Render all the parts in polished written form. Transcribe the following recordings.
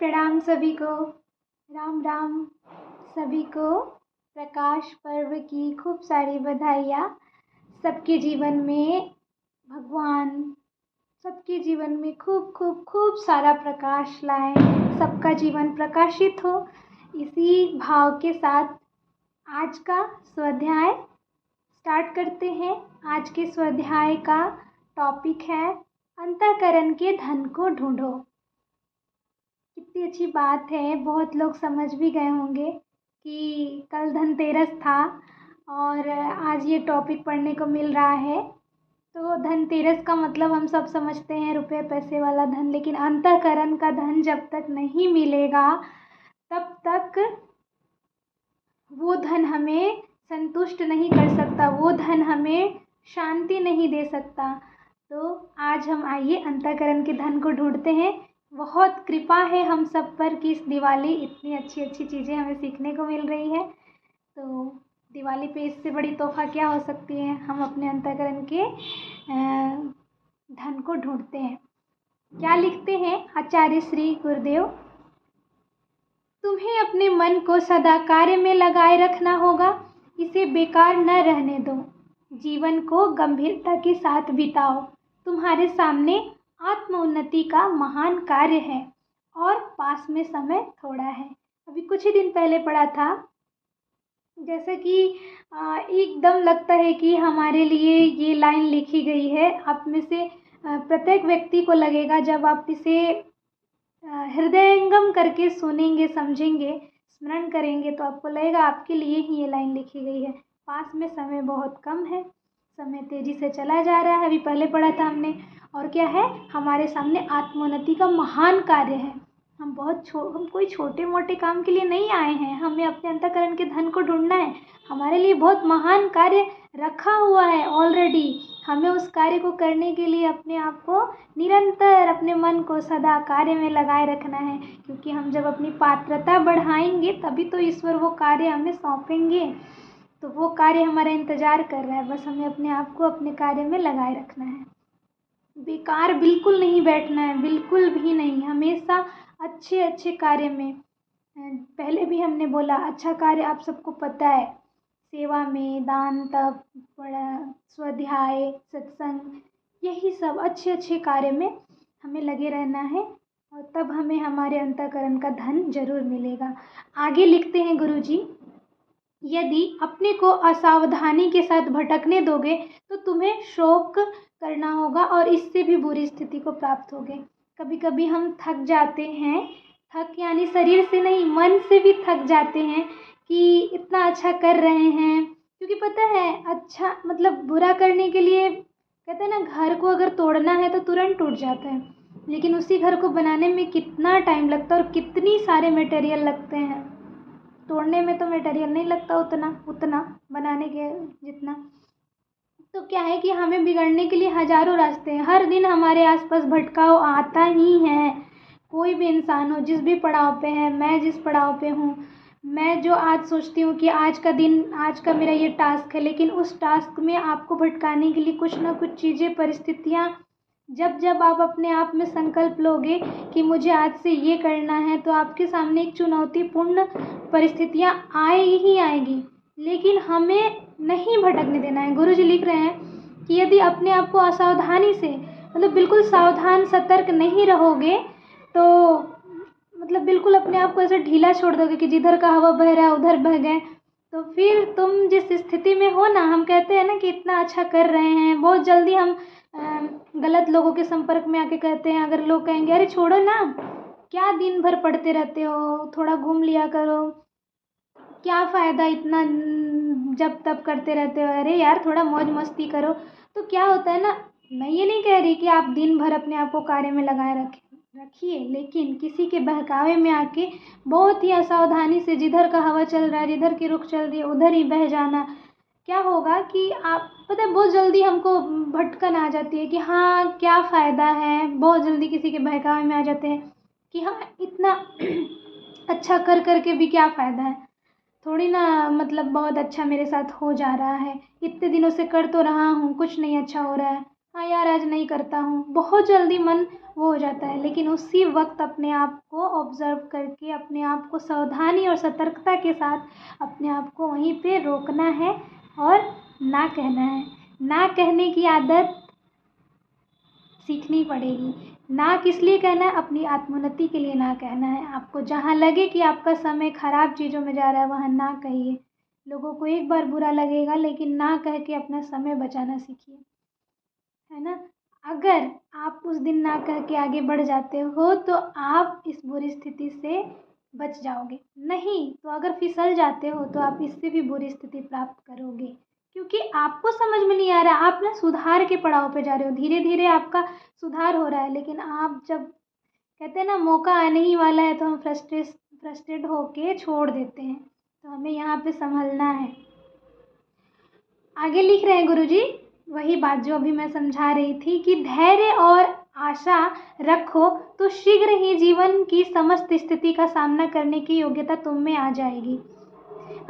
प्रणाम सभी को। राम राम सभी को। प्रकाश पर्व की खूब सारी बधाइयाँ। सबके जीवन में भगवान सबके जीवन में खूब खूब खूब सारा प्रकाश लाएं, सबका जीवन प्रकाशित हो। इसी भाव के साथ आज का स्वाध्याय स्टार्ट करते हैं। आज के स्वाध्याय का टॉपिक है अंतःकरण के धन को ढूंढो। कितनी अच्छी बात है। बहुत लोग समझ भी गए होंगे कि कल धनतेरस था और आज ये टॉपिक पढ़ने को मिल रहा है। तो धनतेरस का मतलब हम सब समझते हैं रुपए पैसे वाला धन, लेकिन अंतःकरण का धन जब तक नहीं मिलेगा तब तक वो धन हमें संतुष्ट नहीं कर सकता, वो धन हमें शांति नहीं दे सकता। तो आज हम आइए अंतःकरण के धन को ढूंढते हैं। बहुत कृपा है हम सब पर कि इस दिवाली इतनी अच्छी अच्छी चीज़ें हमें सीखने को मिल रही है। तो दिवाली पे इससे बड़ी तोहफ़ा क्या हो सकती है। हम अपने अंतःकरण के धन को ढूंढते हैं। क्या लिखते हैं आचार्य श्री गुरुदेव, तुम्हें अपने मन को सदा कार्य में लगाए रखना होगा, इसे बेकार न रहने दो, जीवन को गंभीरता के साथ बिताओ। तुम्हारे सामने आत्म उन्नति का महान कार्य है और पास में समय थोड़ा है। अभी कुछ ही दिन पहले पढ़ा था, जैसे कि एकदम लगता है कि हमारे लिए ये लाइन लिखी गई है। आप में से प्रत्येक व्यक्ति को लगेगा, जब आप इसे हृदयंगम करके सुनेंगे, समझेंगे, स्मरण करेंगे, तो आपको लगेगा आपके लिए ही ये लाइन लिखी गई है। पास में समय बहुत कम है, समय तेज़ी से चला जा रहा है। अभी पहले पढ़ा था हमने। और क्या है, हमारे सामने आत्मोन्नति का महान कार्य है। हम हम कोई छोटे मोटे काम के लिए नहीं आए हैं। हमें अपने अंतःकरण के धन को ढूंढना है। हमारे लिए बहुत महान कार्य रखा हुआ है ऑलरेडी। हमें उस कार्य को करने के लिए अपने आप को निरंतर, अपने मन को सदा कार्य में लगाए रखना है, क्योंकि हम जब अपनी पात्रता बढ़ाएंगे तभी तो ईश्वर वो कार्य हमें सौंपेंगे। तो वो कार्य हमारा इंतज़ार कर रहा है, बस हमें अपने आप को अपने कार्य में लगाए रखना है। बेकार बिल्कुल नहीं बैठना है, बिल्कुल भी नहीं। हमेशा अच्छे अच्छे कार्य में, पहले भी हमने बोला, अच्छा कार्य आप सबको पता है, सेवा में, दान, तप, स्वाध्याय, सत्संग, यही सब अच्छे अच्छे कार्य में हमें लगे रहना है और तब हमें हमारे अंतःकरण का धन जरूर मिलेगा। आगे लिखते हैं गुरुजी, यदि अपने को असावधानी के साथ भटकने दोगे तो तुम्हें शोक करना होगा और इससे भी बुरी स्थिति को प्राप्त होगे। कभी कभी हम थक जाते हैं, थक यानी शरीर से नहीं, मन से भी थक जाते हैं कि इतना अच्छा कर रहे हैं, क्योंकि पता है अच्छा मतलब बुरा करने के लिए कहते हैं ना, घर को अगर तोड़ना है तो तुरंत टूट जाता है, लेकिन उसी घर को बनाने में कितना टाइम लगता है और कितनी सारे मटेरियल लगते हैं। तोड़ने में तो मटेरियल नहीं लगता उतना बनाने के जितना। तो क्या है कि हमें बिगड़ने के लिए हजारों रास्ते हैं। हर दिन हमारे आसपास भटकाव आता ही है। कोई भी इंसान हो, जिस भी पड़ाव पे है, मैं जिस पड़ाव पे हूँ, मैं जो आज सोचती हूँ कि आज का दिन, आज का मेरा ये टास्क है, लेकिन उस टास्क में आपको भटकाने के लिए कुछ ना कुछ चीज़ें, परिस्थितियाँ, जब आप अपने आप में संकल्प लोगे कि मुझे आज से ये करना है, तो आपके सामने एक चुनौतीपूर्ण परिस्थितियाँ ही आएगी, लेकिन हमें नहीं भटकने देना है। गुरुजी लिख रहे हैं कि यदि अपने आप को असावधानी से, मतलब बिल्कुल सावधान सतर्क नहीं रहोगे, तो मतलब बिल्कुल अपने आप को ऐसे ढीला छोड़ दोगे कि जिधर का हवा बह रहा है उधर बह गए, तो फिर तुम जिस स्थिति में हो ना, हम कहते हैं ना कि इतना अच्छा कर रहे हैं, बहुत जल्दी हम गलत लोगों के संपर्क में आके कहते हैं। अगर लोग कहेंगे अरे छोड़ो ना, क्या दिन भर पढ़ते रहते हो, थोड़ा घूम लिया करो, क्या फ़ायदा इतना जब तब करते रहते हो, अरे यार थोड़ा मौज मस्ती करो। तो क्या होता है ना, मैं ये नहीं कह रही कि आप दिन भर अपने आप को कार्य में लगाए रखिए, लेकिन किसी के बहकावे में आके बहुत ही असावधानी से जिधर का हवा चल रहा है, जिधर की रुख चल रही है, उधर ही बह जाना, क्या होगा कि आप पता है बहुत जल्दी हमको भटकन आ जाती है कि हाँ क्या फ़ायदा है। बहुत जल्दी किसी के बहकावे में आ जाते हैं कि हाँ इतना अच्छा कर करके भी क्या फ़ायदा है, थोड़ी ना मतलब बहुत अच्छा मेरे साथ हो जा रहा है, इतने दिनों से कर तो रहा हूँ, कुछ नहीं अच्छा हो रहा है, हाँ यार आज नहीं करता हूँ। बहुत जल्दी मन वो हो जाता है। लेकिन उसी वक्त अपने आप को ऑब्ज़र्व करके, अपने आप को सावधानी और सतर्कता के साथ अपने आप को वहीं पे रोकना है और ना कहना है। ना कहने की आदत सीखनी पड़ेगी। ना किस लिए कहना है? अपनी आत्मोन्नति के लिए ना कहना है। आपको जहाँ लगे कि आपका समय ख़राब चीज़ों में जा रहा है, वहाँ ना कहिए। लोगों को एक बार बुरा लगेगा, लेकिन ना कह के अपना समय बचाना सीखिए, है ना? अगर आप उस दिन ना कह के आगे बढ़ जाते हो तो आप इस बुरी स्थिति से बच जाओगे। नहीं तो अगर फिसल जाते हो तो आप इससे भी बुरी स्थिति प्राप्त करोगे, क्योंकि आपको समझ में नहीं आ रहा। आप ना सुधार के पड़ाव पे जा रहे हो, धीरे धीरे आपका सुधार हो रहा है, लेकिन आप जब कहते हैं ना मौका आने ही वाला है तो हम फ्रस्ट्रेट होके छोड़ देते हैं। तो हमें यहाँ पे संभलना है। आगे लिख रहे हैं गुरुजी, वही बात जो अभी मैं समझा रही थी कि धैर्य और आशा रखो तो शीघ्र ही जीवन की समस्त स्थिति का सामना करने की योग्यता तुम में आ जाएगी।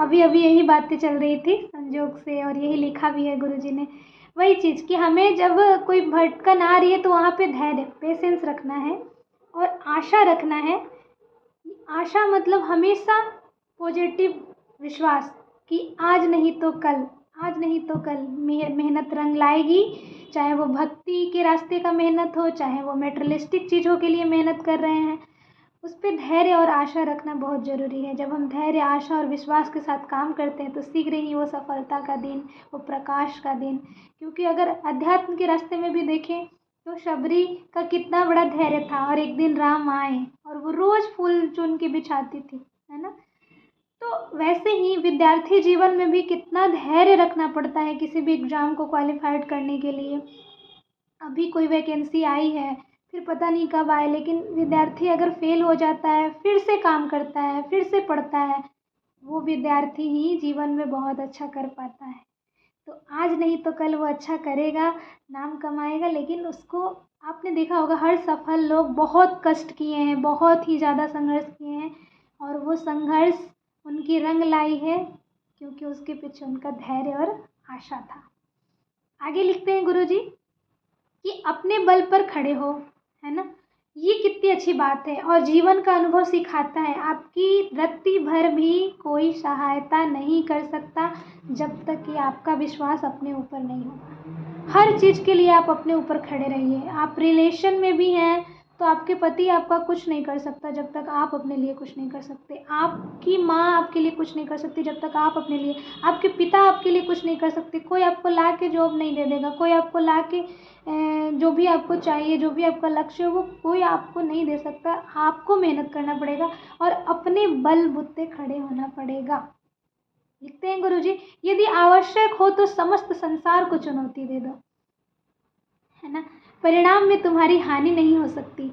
अभी अभी यही बातें चल रही थी संजोग से, और यही लिखा भी है गुरुजी ने। वही चीज़ कि हमें जब कोई भटकन आ रही है तो वहाँ पे धैर्य, पेशेंस रखना है और आशा रखना है। आशा मतलब हमेशा पॉजिटिव विश्वास कि आज नहीं तो कल, आज नहीं तो कल मेहनत रंग लाएगी। चाहे वो भक्ति के रास्ते का मेहनत हो, चाहे वो मेटेरियलिस्टिक चीज़ों के लिए मेहनत कर रहे हैं, उस पर धैर्य और आशा रखना बहुत ज़रूरी है। जब हम धैर्य, आशा और विश्वास के साथ काम करते हैं तो शीघ्र ही वो सफलता का दिन, वो प्रकाश का दिन। क्योंकि अगर अध्यात्म के रास्ते में भी देखें तो शबरी का कितना बड़ा धैर्य था, और एक दिन राम आए और वो रोज़ फूल चुन के बिछाती थी, है ना? तो वैसे ही विद्यार्थी जीवन में भी कितना धैर्य रखना पड़ता है किसी भी एग्ज़ाम को क्वालिफाइड करने के लिए। अभी कोई वैकेंसी आई है, फिर पता नहीं कब आए, लेकिन विद्यार्थी अगर फेल हो जाता है, फिर से काम करता है, फिर से पढ़ता है, वो विद्यार्थी ही जीवन में बहुत अच्छा कर पाता है। तो आज नहीं तो कल वो अच्छा करेगा, नाम कमाएगा। लेकिन उसको आपने देखा होगा, हर सफल लोग बहुत कष्ट किए हैं, बहुत ही ज़्यादा संघर्ष किए हैं, और वो संघर्ष उनकी रंग लाई है क्योंकि उसके पीछे उनका धैर्य और आशा था। आगे लिखते हैं गुरुजी कि अपने बल पर खड़े हो, है ना? ये कितनी अच्छी बात है, और जीवन का अनुभव सिखाता है आपकी रत्ती भर भी कोई सहायता नहीं कर सकता जब तक कि आपका विश्वास अपने ऊपर नहीं होगा। हर चीज़ के लिए आप अपने ऊपर खड़े रहिए। आप रिलेशन में भी हैं तो आपके पति आपका कुछ नहीं कर सकता जब तक आप अपने लिए कुछ नहीं कर सकते। आपकी माँ आपके लिए कुछ नहीं कर सकती जब तक आप अपने लिए, आपके पिता आपके लिए कुछ नहीं कर सकते। कोई आपको ला के जॉब नहीं दे देगा, कोई आपको ला के जो भी आपको चाहिए, जो भी आपका लक्ष्य है, वो कोई आपको नहीं दे सकता। आपको मेहनत करना पड़ेगा और अपने बलबूते खड़े होना पड़ेगा। लिखते हैं गुरुजी, यदि आवश्यक हो तो समस्त संसार को चुनौती दे दो, है ना? परिणाम में तुम्हारी हानि नहीं हो सकती।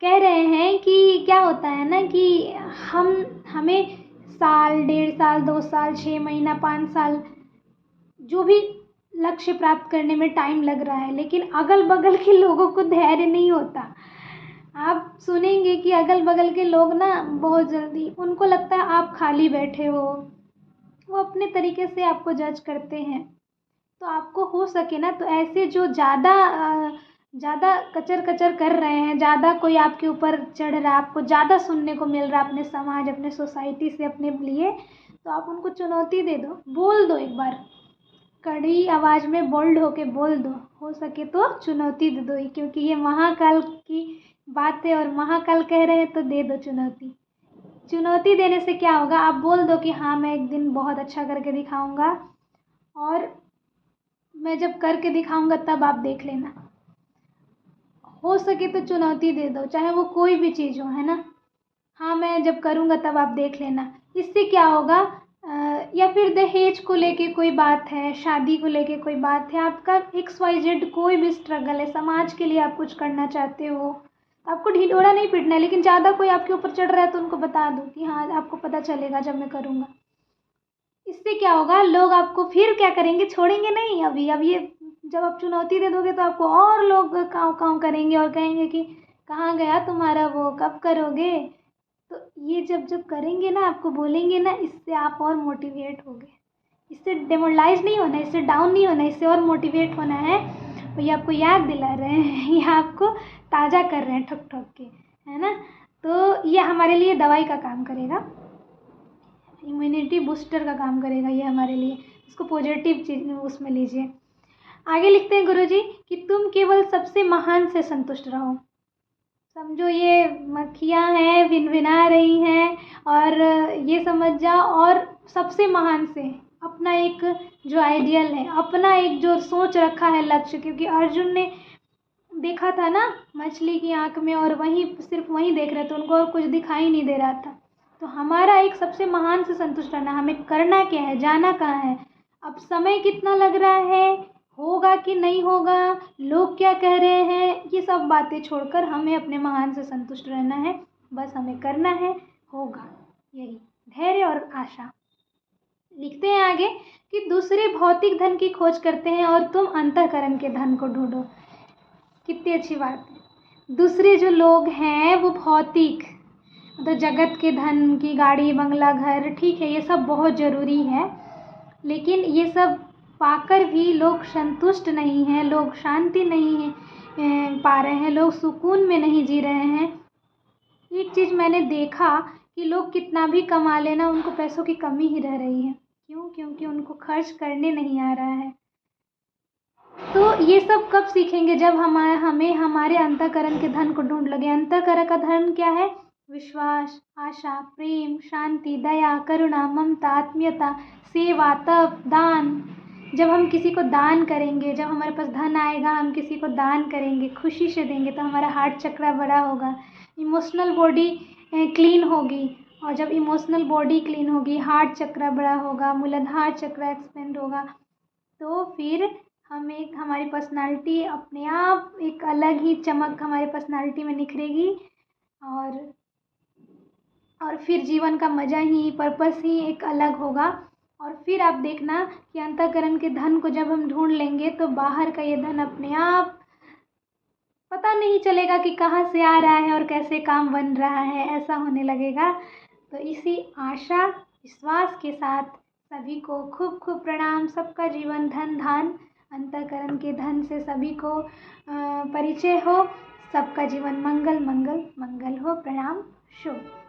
कह रहे हैं कि क्या होता है ना कि हमें साल, 1.5 साल, 2 साल, 6 महीना, 5 साल जो भी लक्ष्य प्राप्त करने में टाइम लग रहा है, लेकिन अगल बगल के लोगों को धैर्य नहीं होता। आप सुनेंगे कि अगल बगल के लोग ना बहुत जल्दी, उनको लगता है आप खाली बैठे हो, वो अपने तरीके से आपको जज करते हैं। तो आपको हो सके ना तो ऐसे जो ज़्यादा कचर कचर कर रहे हैं, ज़्यादा कोई आपके ऊपर चढ़ रहा है, आपको ज़्यादा सुनने को मिल रहा है अपने समाज, अपने सोसाइटी से, अपने लिए, तो आप उनको चुनौती दे दो, बोल दो। एक बार कड़ी आवाज़ में बोल्ड होके बोल दो, हो सके तो चुनौती दे दो ही, क्योंकि ये महाकाल की बात है और महाकाल कह रहे हैं तो दे दो चुनौती। चुनौती देने से क्या होगा? आप बोल दो कि हाँ मैं एक दिन बहुत अच्छा करके दिखाऊंगा, और मैं जब करके दिखाऊंगा तब आप देख लेना। हो सके तो चुनौती दे दो, चाहे वो कोई भी चीज़ हो, है ना? हाँ मैं जब करूँगा तब आप देख लेना। इससे क्या होगा? या फिर दहेज को लेके कोई बात है, शादी को लेके कोई बात है, आपका XYZ कोई भी स्ट्रगल है, समाज के लिए आप कुछ करना चाहते हो, तो आपको ढिंढोरा नहीं पीटना है, लेकिन ज़्यादा कोई आपके ऊपर चढ़ रहा है तो उनको बता दो कि हाँ आपको पता चलेगा जब मैं करूँगा। इससे क्या होगा? लोग आपको फिर क्या करेंगे? छोड़ेंगे नहीं। अब ये जब आप चुनौती दे दोगे तो आपको और लोग काँव काँव करेंगे और कहेंगे कि कहाँ गया तुम्हारा वो, कब करोगे? तो ये जब करेंगे ना, आपको बोलेंगे ना, इससे आप और मोटिवेट होगे। इससे डिमोरलाइज नहीं होना, इससे डाउन नहीं होना, इससे और मोटिवेट होना है। ये आपको याद दिला रहे हैं, ये आपको ताज़ा कर रहे हैं ठोक ठोक के, है ना। तो ये हमारे लिए दवाई का काम करेगा, इम्यूनिटी बूस्टर का काम करेगा ये हमारे लिए। इसको पॉजिटिव चीज उसमें लीजिए। आगे लिखते हैं गुरुजी कि तुम केवल सबसे महान से संतुष्ट रहो। समझो ये मक्खियाँ हैं, भिनभिना रही हैं, और ये समझ जाओ, और सबसे महान से अपना एक जो आइडियल है, अपना एक जो सोच रखा है लक्ष्य, क्योंकि अर्जुन ने देखा था ना मछली की आँख में, और वहीं सिर्फ वहीं देख रहे थे, उनको और कुछ दिखाई नहीं दे रहा था। तो हमारा एक सबसे महान से संतुष्ट रहना, हमें करना क्या है, जाना कहाँ है, अब समय कितना लग रहा है, होगा कि नहीं होगा, लोग क्या कह रहे हैं, ये सब बातें छोड़कर हमें अपने महान से संतुष्ट रहना है। बस हमें करना है, होगा, यही धैर्य और आशा। लिखते हैं आगे कि दूसरे भौतिक धन की खोज करते हैं और तुम अंतःकरण के धन को ढूंढो। कितनी अच्छी बात है। दूसरे जो लोग हैं वो भौतिक, तो जगत के धन की गाड़ी बंगला घर, ठीक है, ये सब बहुत ज़रूरी है, लेकिन ये सब पाकर भी लोग संतुष्ट नहीं हैं, लोग शांति नहीं पा रहे हैं, लोग सुकून में नहीं जी रहे हैं। एक चीज़ मैंने देखा कि लोग कितना भी कमा लेना, उनको पैसों की कमी ही रह रही है। क्यों? क्योंकि उनको खर्च करने नहीं आ रहा है। तो ये सब कब सीखेंगे? जब हमें हमारे अंतःकरण के धन को ढूंढ लगे। अंतःकरण का धन क्या है? विश्वास, आशा, प्रेम, शांति, दया, करुणा, ममता, आत्मीयता, सेवा, तप, दान। जब हम किसी को दान करेंगे, जब हमारे पास धन आएगा, हम किसी को दान करेंगे, खुशी से देंगे, तो हमारा हार्ट चक्र बड़ा होगा, इमोशनल बॉडी क्लीन होगी, और जब इमोशनल बॉडी क्लीन होगी, हार्ट चक्र बड़ा होगा, मूलाधार चक्र एक्सपेंड होगा, तो फिर हमारी पर्सनालिटी अपने आप एक अलग ही चमक हमारी पर्सनालिटी में निखरेगी, और फिर जीवन का मज़ा ही, पर्पस ही एक अलग होगा। और फिर आप देखना कि अंतःकरण के धन को जब हम ढूंढ लेंगे, तो बाहर का ये धन अपने आप पता नहीं चलेगा कि कहाँ से आ रहा है और कैसे काम बन रहा है, ऐसा होने लगेगा। तो इसी आशा विश्वास के साथ सभी को खूब खूब प्रणाम। सबका जीवन धन धान, अंतःकरण के धन से सभी को परिचय हो। सबका जीवन मंगल मंगल मंगल हो। प्रणाम। शुभ।